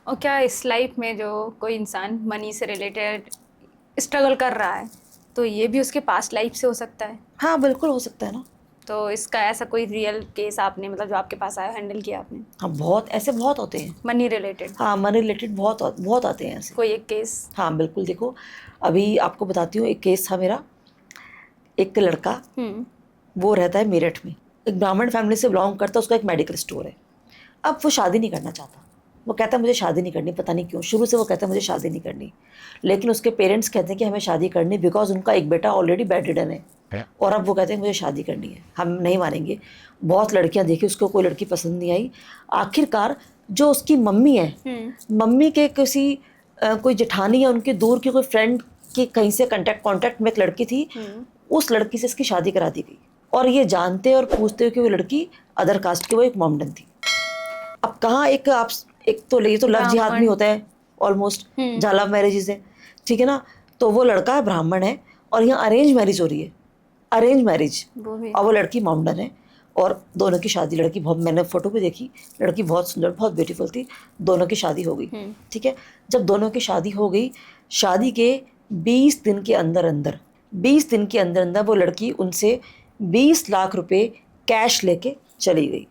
और क्या इस लाइफ में जो कोई इंसान मनी से रिलेटेड स्ट्रगल कर रहा है, तो ये भी उसके पास्ट लाइफ से हो सकता है? हाँ बिल्कुल हो सकता है ना। तो इसका ऐसा कोई रियल केस आपने मतलब जो आपके पास आया हैंडल किया आपने, हाँ बहुत ऐसे बहुत होते हैं। Money related? हाँ मनी रिलेटेड बहुत बहुत आते हैं ऐसे। कोई एक केस? हाँ बिल्कुल, देखो अभी आपको बताती हूँ, एक केस था मेरा। एक लड़का, हम्म। वो रहता है मेरठ में, एक ब्राह्मण फैमिली से बिलोंग करता है, उसका एक मेडिकल स्टोर है। अब वो शादी नहीं करना चाहता। वो कहता है मुझे शादी नहीं करनी, पता नहीं क्यों शुरू से वो कहता है मुझे शादी नहीं करनी। लेकिन उसके पेरेंट्स कहते हैं कि हमें शादी करनी, बिकॉज उनका एक बेटा ऑलरेडी बेड रिडन है। और अब वो कहते हैं मुझे शादी करनी है, हम नहीं मानेंगे। बहुत लड़कियां देखी, उसको कोई लड़की पसंद नहीं आई। आखिरकार जो उसकी मम्मी है, मम्मी के किसी कोई जेठानी या उनके दूर की कोई फ्रेंड की कहीं से कांटेक्ट में एक लड़की थी, उस लड़की से इसकी शादी करा दी गई। और ये जानते और पूछते हुए कि वो लड़की अदर कास्ट की, वो एक मोमडन थी। अब कहाँ एक आप, एक तो ये तो लव जिहाद ब्राह्मण। नहीं होता है ऑलमोस्ट, जहाँ लव मैरिजेज है, ठीक है ना। तो वो लड़का है ब्राह्मण है, और यहाँ अरेंज मैरिज हो रही है, अरेंज मैरिज। वो भी। और वो लड़की मोमडन है, और दोनों की शादी, लड़की बहुत, मैंने फोटो भी देखी, लड़की बहुत सुंदर बहुत ब्यूटीफुल थी। दोनों की शादी हो गई, ठीक है। जब दोनों की शादी हो गई, शादी के 20 दिन के अंदर अंदर, 20 दिन के अंदर अंदर वो लड़की उनसे 20 लाख रुपए कैश लेके चली गई,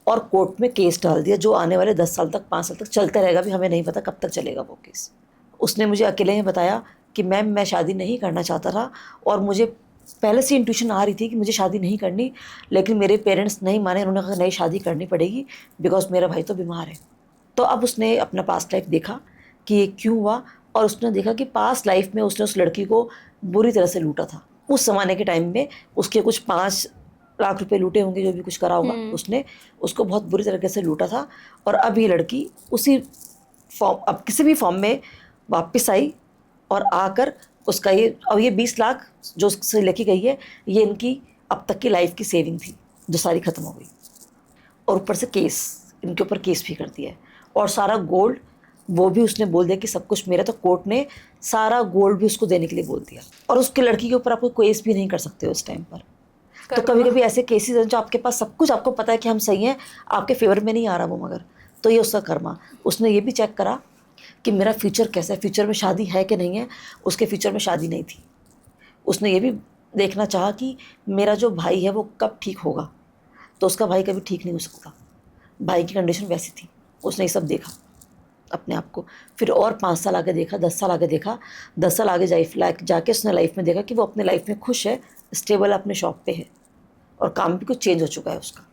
और कोर्ट में केस डाल दिया, जो आने वाले 10 साल तक 5 साल तक चलता रहेगा, भी हमें नहीं पता कब तक चलेगा वो केस। उसने मुझे अकेले ही बताया कि मैम मैं शादी नहीं करना चाहता था, और मुझे पहले से इंट्यूशन आ रही थी कि मुझे शादी नहीं करनी, लेकिन मेरे पेरेंट्स नहीं माने, उन्होंने कहा नहीं शादी करनी पड़ेगी, बिकॉज मेरा भाई तो बीमार है। तो अब उसने अपना पास्ट लाइफ देखा कि ये क्यों हुआ, और उसने देखा कि पास्ट लाइफ में उसने उस लड़की को बुरी तरह से लूटा था। उस ज़माने के टाइम में उसके कुछ 5 लाख रुपए लूटे होंगे, जो भी कुछ करा होगा उसने, उसको बहुत बुरी तरीके से लूटा था। और अब ये लड़की उसी फॉर्म, अब किसी भी फॉर्म में वापस आई, और आकर उसका ये, अब ये 20 लाख जो उससे लेके गई है, ये इनकी अब तक की लाइफ की सेविंग थी, जो सारी ख़त्म हो गई। और ऊपर से केस, इनके ऊपर केस भी कर दिया है। और सारा गोल्ड वो भी उसने बोल दिया कि सब कुछ मेरा, तो कोर्ट ने सारा गोल्ड भी उसको देने के लिए बोल दिया। और उसकी लड़की के ऊपर आप कोई केस भी नहीं कर सकते हो उस टाइम पर। तो कभी कभी ऐसे केसेस हैं जो आपके पास सब कुछ, आपको पता है कि हम सही हैं, आपके फेवर में नहीं आ रहा वो, मगर तो ये उसका कर्मा। उसने ये भी चेक करा कि मेरा फ्यूचर कैसा है, फ्यूचर में शादी है कि नहीं है। उसके फ्यूचर में शादी नहीं थी। उसने ये भी देखना चाहा कि मेरा जो भाई है वो कब ठीक होगा, तो उसका भाई कभी ठीक नहीं हो सकता, भाई की कंडीशन वैसी थी। उसने ये सब देखा अपने आप को। फिर और 5 साल आगे देखा, 10 साल आगे देखा, 10 साल आगे जाके उसने लाइफ में देखा कि वो अपने लाइफ में खुश है, स्टेबल अपने शॉप पे है, और काम भी कुछ चेंज हो चुका है उसका।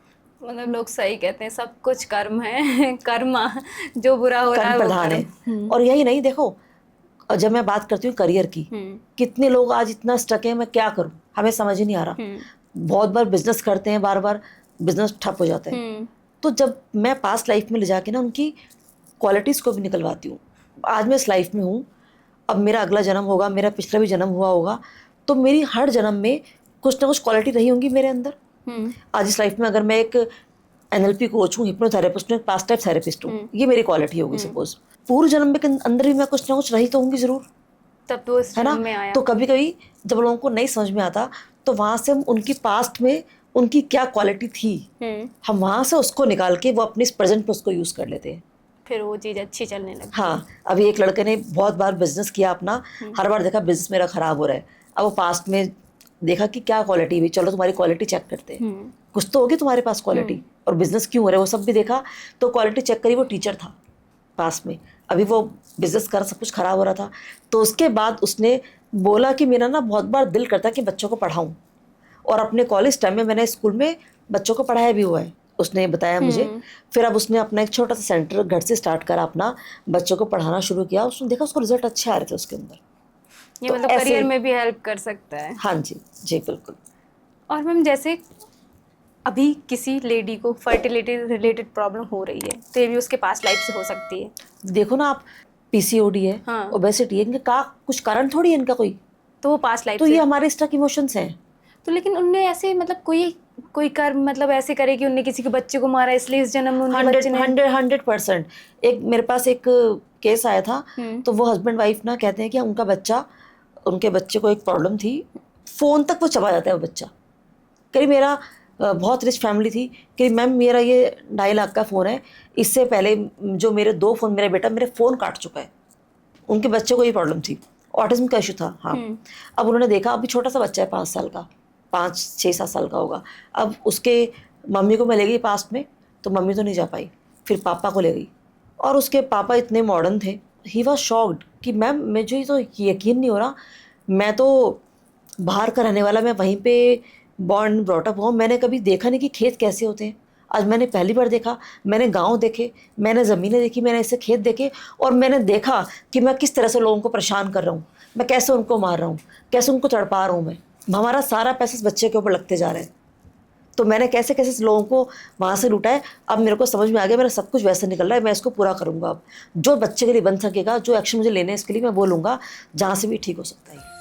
मतलब लोग सही कहते हैं सब कुछ कर्म है। कर्मा, जो बुरा हो रहा कर्म है वो प्रधान कर्म। है। और यही नहीं, देखो जब मैं बात करती हूँ करियर की, कितने लोग आज इतना स्टक है, मैं क्या करूँ हमें समझ ही नहीं आ रहा। बहुत बार बिजनेस करते हैं, बार बार बिजनेस ठप हो जाता है। तो जब मैं पास्ट लाइफ में ले जाके ना उनकी क्वालिटीज़ को भी निकलवाती हूँ, आज मैं इस लाइफ में हूँ, अब मेरा अगला जन्म होगा, मेरा पिछला भी जन्म हुआ होगा, तो मेरी हर जन्म में कुछ ना कुछ क्वालिटी रही होंगी मेरे अंदर। आज इस लाइफ में अगर मैं एक एनएलपी कोच हूँ, हिप्नोथेरेपिस्ट हूँ, एक पास्ट लाइफ थेरेपिस्ट हूँ, ये मेरी क्वालिटी होगी सपोज। पूर्व जन्म में के अंदर भी मैं कुछ ना कुछ रही तो होंगी जरूर, तब तो इस है ना। जन्म में आया। तो कभी कभी जब लोगों को नहीं समझ में आता, तो वहाँ से हम उनकी पास्ट में उनकी क्या क्वालिटी थी, हम वहाँ से उसको निकाल के वो अपने प्रेजेंट पे उसको यूज़ कर लेते हैं। फिर वो चीज़ अच्छी चलने लगती है। हाँ, अभी एक लड़के ने बहुत बार बिजनेस किया अपना, हर बार देखा बिजनेस मेरा खराब हो रहा है। अब वो पास्ट में देखा कि क्या क्वालिटी हुई, चलो तुम्हारी क्वालिटी चेक करते हैं, कुछ तो होगी तुम्हारे पास क्वालिटी, और बिजनेस क्यों हो रहा है वो सब भी देखा। तो क्वालिटी चेक करी, वो टीचर था पास में, अभी वो बिजनेस कर सब कुछ खराब हो रहा था। तो उसके बाद उसने बोला कि मेरा ना बहुत बार दिल करता है कि बच्चों को पढ़ाऊँ, और अपने कॉलेज टाइम में मैंने स्कूल में बच्चों को पढ़ाया भी हुआ है, उसने बताया मुझे। फिर अब उसने अपना एक छोटा सा सेंटर घर से स्टार्ट करा, अपना बच्चों को पढ़ाना शुरू किया। उसने देखा उसको रिजल्ट अच्छे आ रहे थे उसके अंदर। ये तो मतलब ऐसे, करियर में भी हेल्प कर सकता है। हाँ जी जी बिल्कुल। और मैम जैसे अभी किसी लेडी को फर्टिलिटी रिलेटेड प्रॉब्लम हो रही है, तो ये भी उसके पास लाइफ से हो सकती है। देखो ना आप, पीसीओडी है, हाँ। ओबेसिटी है, इनका का कुछ कारण थोड़ी है इनका कोई, तो वो पास लाइफ तो से। ये हमारे स्टक इमोशंस हैं। तो लेकिन उनने ऐसे मतलब कोई कोई कर्म मतलब ऐसे करे कि उनने किसी के बच्चे को मारा, इसलिए इस जन्म में उनके बच्चे ने। 100%। एक मेरे पास एक केस आया था, तो वो हस्बैंड वाइफ ना कहते हैं कि उनके बच्चे को एक प्रॉब्लम थी, फोन तक वो चबा जाता है वो बच्चा। कहीं मेरा बहुत रिच फैमिली थी कि मैम मेरा ये 2.5 लाख का फ़ोन है, इससे पहले जो मेरे 2 फ़ोन, मेरा बेटा मेरे फ़ोन काट चुका है। उनके बच्चे को ये प्रॉब्लम थी, ऑटिज्म का इशू था। हाँ, अब उन्होंने देखा अभी छोटा सा बच्चा है 5 साल का, 5 6 7 साल का होगा। अब उसके मम्मी को मैं ले गई पास में, तो मम्मी तो नहीं जा पाई, फिर पापा को ले गई और उसके पापा इतने मॉडर्न थे, ही वॉज शॉक्ड कि मैम मुझे तो यकीन नहीं हो रहा, मैं तो बाहर का रहने वाला, मैं वहीं पे बॉर्न ब्रॉट अप हुआ, मैंने कभी देखा नहीं कि खेत कैसे होते हैं। आज मैंने पहली बार देखा, मैंने गांव देखे, मैंने ज़मीनें देखी, मैंने ऐसे खेत देखे और मैंने देखा कि मैं किस तरह से लोगों को परेशान कर रहा हूँ, मैं कैसे उनको मार रहा हूँ, कैसे उनको तड़पा रहा हूँ मैं। हमारा सारा पैसा इस बच्चे के ऊपर लगते जा रहा है, तो मैंने कैसे कैसे लोगों को वहाँ से लूटा है। अब मेरे को समझ में आ गया, मेरा सब कुछ वैसे निकल रहा है, मैं इसको पूरा करूँगा। अब जो बच्चे के लिए बन सकेगा, जो एक्शन मुझे लेने हैं इसके लिए मैं बोलूँगा, जहाँ से भी ठीक हो सकता है।